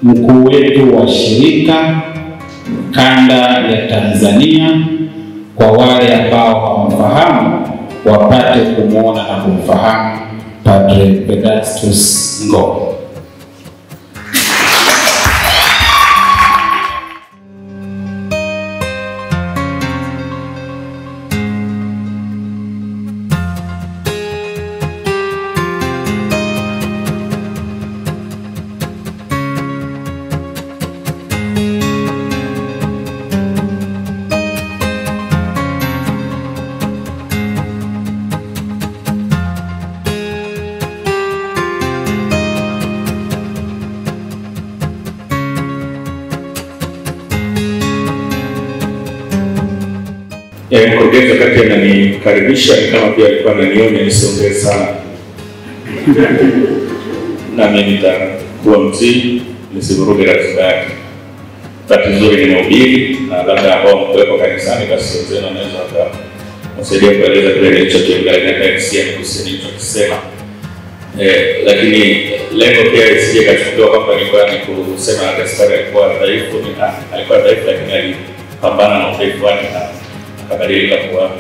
mkuu wetu wa shirika kanda ya Tanzania, kwa wale ambao hawamfahamu wapate kumwona na kumfahamu Padre Vedastus Ngo. Mkurugenzi wakati ananikaribisha ni kama pia alikuwa ananionya nisiongee sana. Na mimi nitakuwa mtii nisivuruge ratiba yake. Bahati nzuri nimehubiri na labda ambao mko kanisani basi wenzenu wanaweza wakasaidia kueleza kile nilichokiongea na hisia kuhusu nilichosema. Lakini lengo pia isije kachukuliwa kwamba nilikuwa ni kusema Gaspari alikuwa dhaifu, alikuwa dhaifu lakini alipambana na udhaifu wake na akabadilika kuwa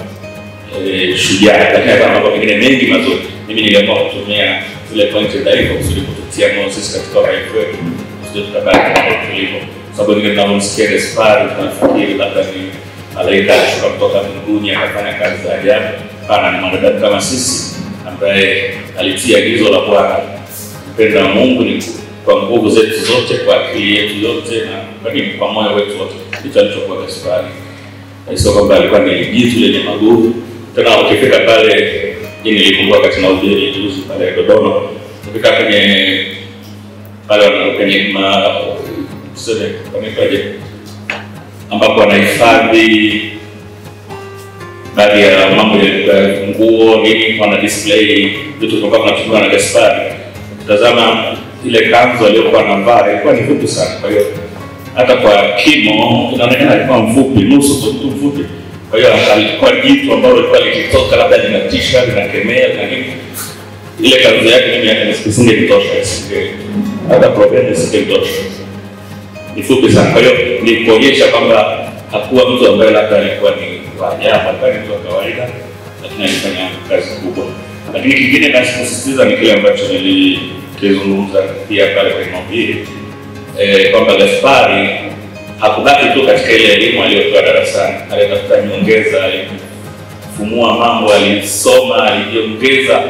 shujaa. Lakini hata mambo mengine mengi mazuri mimi niliamua kutumia zile pointi dhaifu kusudi kututia moyo sisi katika udhaifu wetu kusudi tutabaki hapo tulipo. Sababu ningine tunamsikia Gaspari tunafikiri labda ni malaika alishuka kutoka mbinguni akafanya kazi za ajabu. Hapana, ni mwanadamu kama sisi ambaye alitia agizo la Bwana kupenda Mungu ni kwa nguvu zetu zote, kwa akili yetu yote na kwa moyo wetu wote. Ndicho alichokuwa Gaspari. Sio kwamba alikuwa ni jitu lenye maguvu. Tena ukifika pale, nilikumbuka wakati na ubiri juzi pale Dodoma, ukifika kwenye pale kwenye tuseme kwenye ambapo wanahifadhi baadhi ya mambo ya nguo nini, wana display vitu kwa sababu tunatumia na Gaspari. Tazama ile kanzu aliyokuwa anavaa ilikuwa ni fupi sana, kwa hiyo hata kwa kimo inaonekana alikuwa mfupi, nusu tu mfupi. Kwa hiyo alikuwa jitu ambalo lilikuwa likitoka labda linatisha, linakemea, lakini ile kanzu yake mimi hata nisinge kutosha, hata problem isingetosha. Ni fupi sana. Kwa hiyo ni kuonyesha kwamba hakuwa mtu ambaye labda alikuwa ni wa ajabu, alikuwa ni mtu wa kawaida, lakini alifanya kazi kubwa. Lakini kingine nasisitiza ni kile ambacho nilikizungumza pia pale kwenye mahubiri, kwamba Gaspari hakubaki tu katika ile elimu aliyotoa darasani, alitafuta nyongeza, alifumua mambo, alisoma, alijiongeza.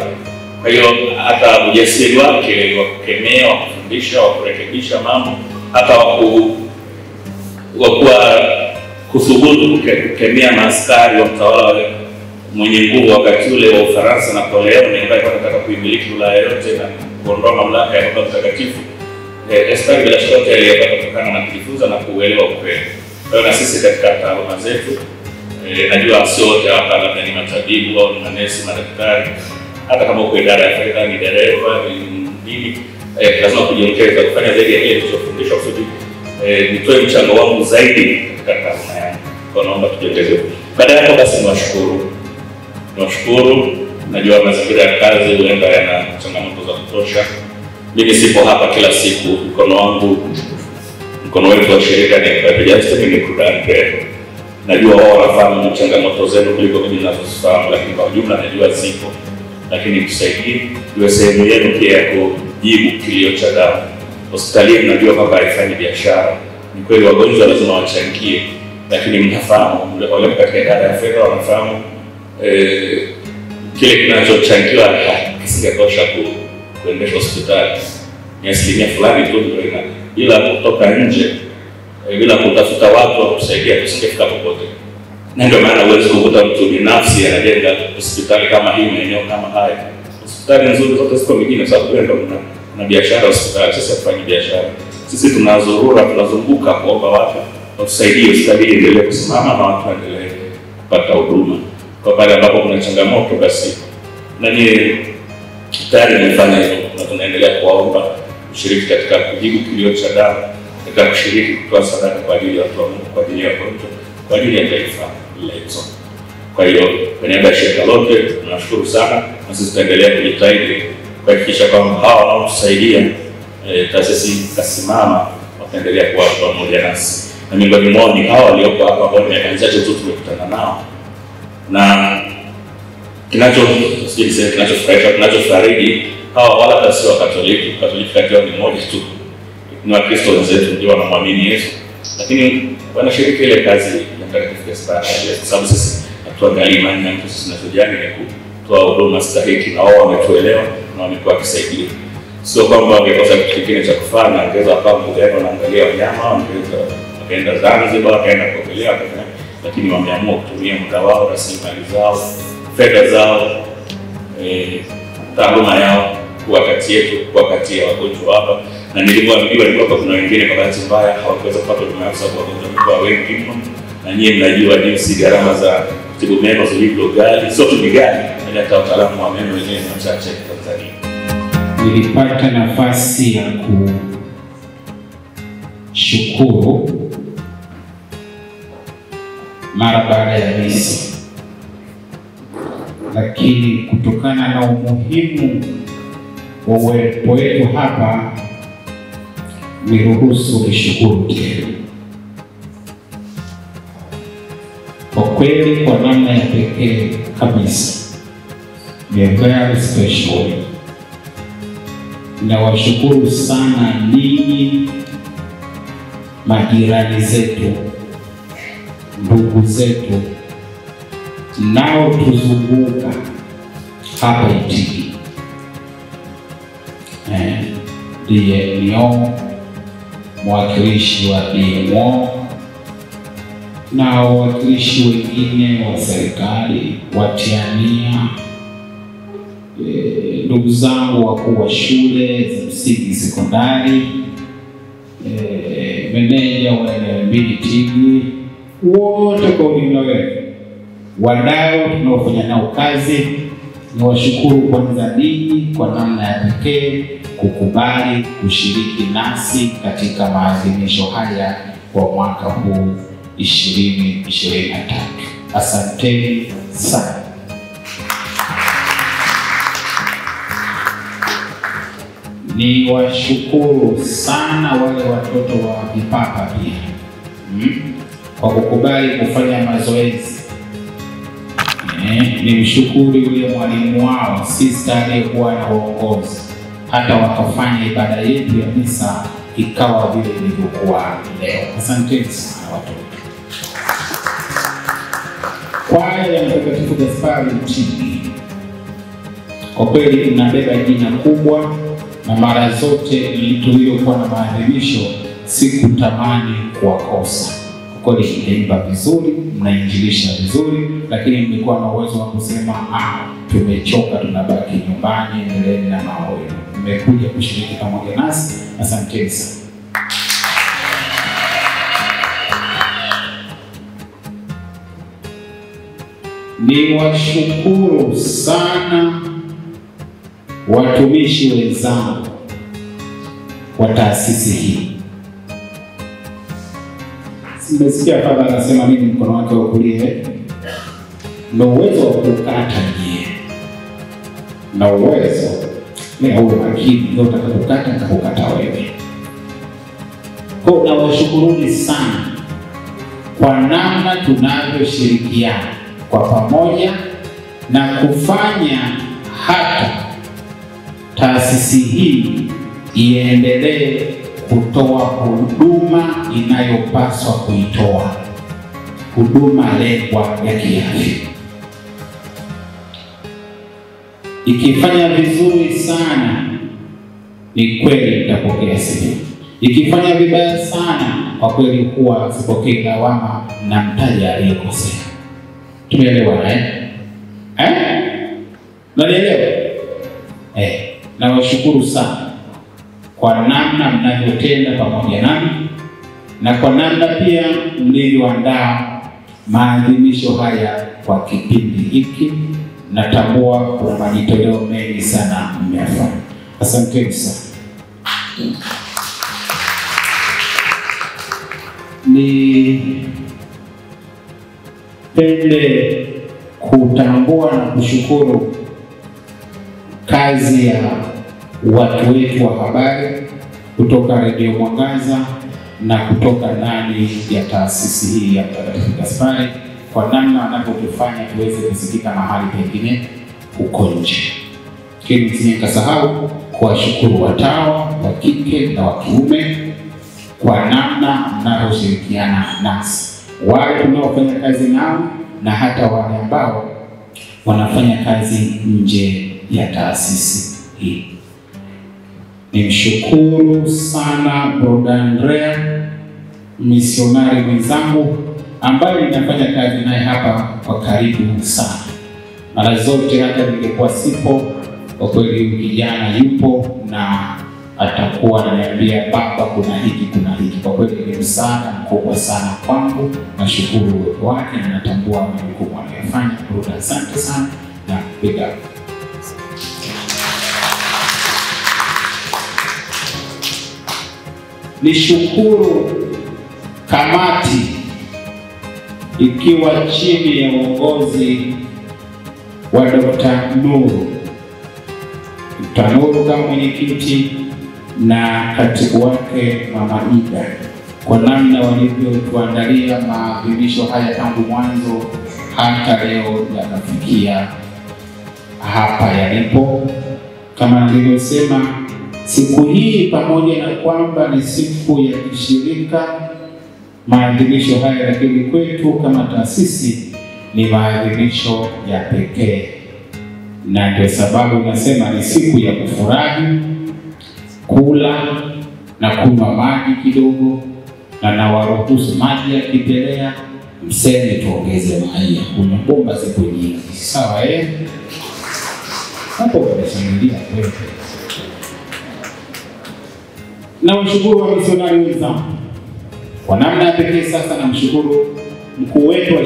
Kwa hiyo hata ujasiri wake wa kukemea, wa kufundisha, wa kurekebisha mambo, hata wa kuthubutu kukemea maaskari wa mtawala mwenye nguvu wakati ule wa Ufaransa Napoleon ambaye anataka kuimiliki Ulaya yote na kuondoa mamlaka ya Baba Mtakatifu. Gaspari bila shaka aliyepata kutokana na kujifunza na kuelewa ukweli. Kwa hiyo na sisi katika taaluma zetu, najua sio wote hapa labda ni matabibu au ni manesi, madaktari, hata kama uko idara ya fedha, ni dereva, ni nini, lazima kujiongeza kufanya zaidi ya kile tulichofundishwa kusudi nitoe mchango wangu zaidi katika taaluma yangu. Kwa naomba tujiongeze. Baada ya hapo basi niwashukuru. Najua mazingira ya kazi huenda yana changamoto za kutosha. Mimi sipo hapa kila siku, mkono wetu wa shirika ni Padre Kudante. Najua wao wanafahamu changamoto zenu kuliko mimi ninazofahamu, lakini kwa ujumla najua zipo. Lakini tusaidie, iwe sehemu yenu pia ya kujibu kilio cha damu. Hospitalini najua kwamba haifanyi biashara. Ni kweli wagonjwa lazima wachangie, lakini mnafahamu, wale katika idara ya fedha wanafahamu kile kinachochangiwa kisingetosha kuendesha hospitali. Ni asilimia fulani tu ndio bila kutoka nje, bila kutafuta watu wa kusaidia tusingefika popote. Na ndio maana uwezo kukuta mtu binafsi anajenga hospitali kama hii, maeneo kama haya. Hospitali nzuri zote ziko mjini, sababu ndio na biashara hospitali. Sisi hatufanyi biashara. Sisi tunazurura, tunazunguka kuomba watu watusaidie hospitali iendelee kusimama na watu waendelee kupata huduma. Kwa pale ambapo kuna changamoto basi nani tayari nimefanya hivyo, na tunaendelea kuwaomba ushiriki katika kujibu kilio cha damu, katika kushiriki kutoa sadaka kwa ajili ya watu wa Mungu, kwa ajili ya wagonjwa, kwa ajili ya taifa letu. Kwa hiyo kwa niaba ya shirika lote tunashukuru sana, na sisi tutaendelea kujitahidi kuhakikisha kwamba hawa wanaotusaidia taasisi kasimama endelea kuwa pamoja nasi. Na miongoni mwao ni hao walioko hapa ambao miaka michache tu tumekutana nao. Na kinachofariji hawa wala hata si wa Katoliki kati yao ni mmoja tu. Ni Wakristo wenzetu ndio wanamwamini Yesu. Lakini wanashiriki ile kazi ya Mtakatifu Gaspar, kwa sababu sisi hatuangalii imani ya mtu, sisi tunachojali ni kutoa huduma stahiki, na wao wametuelewa na wamekuwa wakisaidia. Sio kwamba wangekosa kitu kingine cha kufanya, wangeweza hapa mgeni wanaangalia wanyama, wangeweza wakaenda Zanzibar, wakaenda kuogelea, lakini wameamua kutumia muda wao, rasilimali zao, fedha zao, taaluma yao kuwa kati yetu, kuwa kati ya wagonjwa hapa. Na nilivyoambiwa ni kwamba kuna wengine kwa bahati mbaya hawakuweza kupata huduma kwa sababu wagonjwa walikuwa wengi mno, na nyinyi mnajua jinsi gharama za kutibu meno zilivyo ghali. Sio tu ghali, bali hata wataalamu wa meno wenyewe ni wachache Tanzania. Nilipata nafasi ya kushukuru mara baada ya misa, lakini kutokana na umuhimu wa uwepo wetu hapa niruhusu nishukuru tena. Kwa kweli, kwa namna ya pekee kabisa, ni very special. Nawashukuru sana ninyi majirani zetu, ndugu zetu nao tuzunguka hapa Itigi. Ndiye nio mwakilishi wa DMO na wawakilishi wengine wa serikali, watiania, ndugu zangu wakuu wa shule za msingi, sekondari, meneja wa NMB Itigi, wote kwa ujumla wetu, wadau tunaofanya nao kazi. Niwashukuru kwanza ninyi kwa namna ya pekee kukubali kushiriki nasi katika maadhimisho haya kwa mwaka huu 2023. Asanteni sana. Niwashukuru sana wale watoto wa Vipapa pia kwa kukubali kufanya mazoezi. Nimshukuru yule mwalimu wao, sister aliyekuwa na uongozi, hata wakafanya ibada yetu ya misa ikawa vile ilivyokuwa leo. Asanteni sana watoto. Kwaya ya Mtakatifu Gaspar Itigi, kwa kweli mnabeba jina kubwa, na mara zote tuliokuwa na maadhimisho sikutamani kuwakosa. Kwa kweli mnaimba vizuri, mnainjilisha vizuri, lakini mlikuwa na uwezo wa kusema tumechoka, tunabaki nyumbani, endeleeni na mambo yenu. Mmekuja kushiriki pamoja nasi, asanteni sana. Niwashukuru sana watumishi wenzangu wa taasisi hii. Simesikia Baba anasema nini mkono wake wa kulia? Na uwezo wa kukata nyie. Na uwezo ni uwe makini, ndio utakapokata na kukata wewe. Kwa nawashukuruni sana kwa namna tunavyoshirikiana kwa pamoja na kufanya hata taasisi hii iendelee kutoa huduma inayopaswa kuitoa, huduma lengwa ya kiafya. Ikifanya vizuri sana, ni kweli nitapokea sifa. Ikifanya vibaya sana, kwa kweli huwa sipokei lawama na mtaja aliyekosea. Tumeelewa Nanielewa? Nawashukuru sana kwa namna mnavyotenda pamoja nami, na kwa namna pia mlivyoandaa maadhimisho haya kwa kipindi hiki. Natambua kuna majitoleo mengi sana mmefanya. Asanteni sana. Nipende kutambua na kushukuru kazi ya watu wetu wa habari kutoka Radio Mwangaza na kutoka ndani ya taasisi hii ya Mtakatifu Gaspari, kwa namna wanapotufanya tuweze kusikika mahali pengine huko nje. Lakini msije mkasahau kuwashukuru watawa wa kike na wa kiume kwa namna mnavyoshirikiana nasi, wale tunaofanya kazi nao na hata wale ambao wanafanya kazi nje ya taasisi hii. Nimshukuru sana Brother Andrea, misionari mwenzangu ambaye ninafanya kazi naye hapa kwa karibu sana. Mara zote hata ningekuwa sipo, kwa kweli kijana yupo na atakuwa ananiambia baba, kuna hiki kuna hiki. Kwa kweli ni msaada mkubwa sana kwangu. Nashukuru uwepo wake na natambua majukumu anayofanya. Brother, asante sana na big up. Nishukuru kamati ikiwa chini ya uongozi wa Dr. Nuru kama mwenyekiti na katibu wake Mama Ida, kwa namna walivyotuandalia maadhimisho haya tangu mwanzo hata leo yakafikia hapa yalipo. Kama nilivyosema, siku hii pamoja na kwamba ni siku ya kishirika maadhimisho haya, lakini kwetu kama taasisi ni maadhimisho ya pekee, na ndio sababu nasema ni siku ya kufurahi, kula na kunywa maji kidogo, na nawaruhusu maji yakipelea mseme tuongeze maji, kunywa bomba siku nyingi. Sawa hapo tunashangilia kweli. Na mshukuru wa misionari wenzangu kwa namna ya pekee. Sasa namshukuru mkuu wetu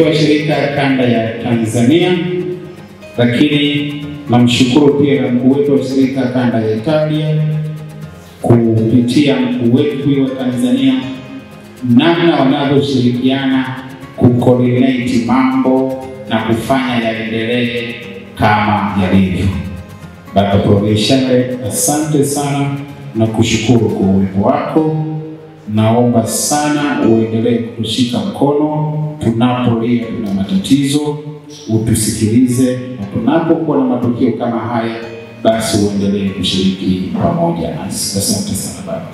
wa shirika kanda ya Tanzania, lakini namshukuru pia na mkuu wetu wa shirika kanda ya Italia kupitia mkuu wetu wa Tanzania, namna wanavyoshirikiana kucoordinate mambo na kufanya yaendelee kama yalivyo. Baba Provinciale, asante sana na kushukuru kwa uwepo wako. Naomba sana uendelee kutushika mkono tunapolia tuna matatizo, utusikilize, na tunapokuwa na matukio kama haya basi uendelee kushiriki pamoja nasi. Asante sana Baba.